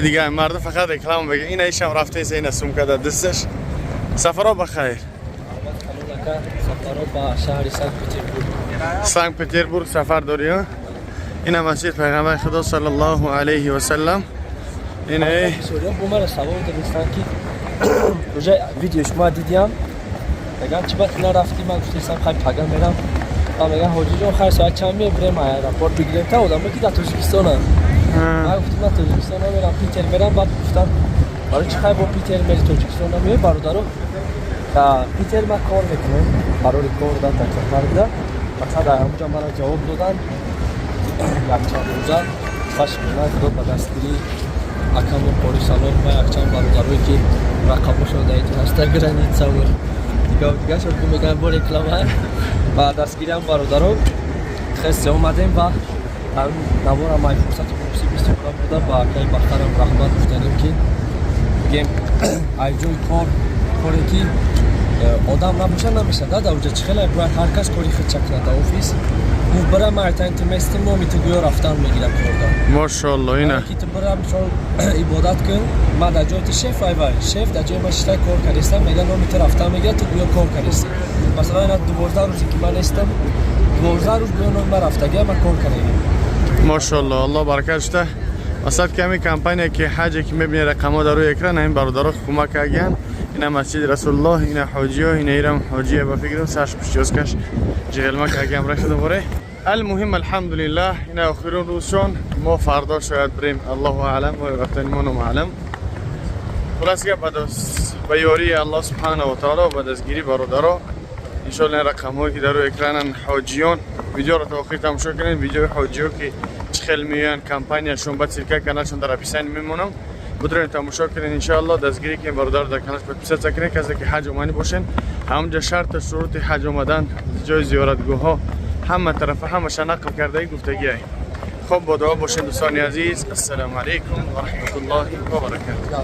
دیگه مرد فقط رکلام بگه این ایشم رفته ایسه این سومکه در دستش. سفرها بخیر. سفرها با شهر سنت پترزبورگ سفر داری ها؟ این مسجد پیغمبر خدا صلی الله علیه و سلم. این ای بومر سوار دبستان کی روزه ویدیوش ما دیدیم میگن چی بعد نرفتی من گفتم خیلی پگم میرم میگن حاجی جون خیر ساعت چند میبریم راپورت بگیریم تا آدم کی در تاجیکستان من گفتم من تاجیکستان میرم پیتر میرم بعد گفتم برای چی خیلی با پیتر میری تاجیکستان میری برادرو تا پیتر ما کار میکنه برای کار داد تا فردا مثلا اونجا مرا جواب دادن یک چند روزه خوش میاد دو تا دستگیری اکام پلیس سالار ما یک چند برادروی که رقم شده ایتون هسته گرانیت سوار دیگه شد که میگن با رکلامه و دستگیری هم برادرو خسته اومدیم و نوار هم های فرصت بروسی بیستی کنم بودم و که بخترم رحمت گفتنیم که بگیم ایجوی کاری که آدم نباشه نمیشه داده اوجا چه خیلی باید هر کس کاری خود چکنه در اوفیس او برای مرتین تیمستیم ما میتونگوی رفتن میگیرم کردم ماشاءالله اینه که تو برای عبادت کن ما در جای تو شف شف در جای ما شتای کار کردستم میگن ما میتون رفتن میگه تو بیا کار کردستم مثلا اینا 12 روزی که من استم 12 روز بیان ما رفته گه ما کار کردیم ماشاءالله الله برکتشته اصلا کمی کمپانی که حج که میبینی رقم در روی اکران این برادرها کمک کردن این مسجد رسول الله این حاجی ها این ایرم حاجی با فکرم سرش پشت کش جهل ما که امر شده باره المهم الحمدلله این آخرین روزشون ما فردا شاید بریم الله اعلم و وقتی ما معلم خلاص که بعد با یاری الله سبحانه و تعالی و بعد از گیری برادرها ان شاء الله رقمایی که در روی اکران حاجیان ویدیو رو تا آخر تماشا کنین ویدیو حاجیو که چخل میان کمپانیشون بعد سرکه کانالشون در اپیسان میمونم بتونین تماشا کنین ان شاء الله دستگیری که برادر در کانالش پسند کنین کسی که حج اومدن باشین همونجا شرط شروط حج اومدن جای زیارتگاه ها همه طرف همش نقل کرده گفتگی ای خب با دعا باشین دوستان عزیز السلام علیکم و رحمت الله و برکاته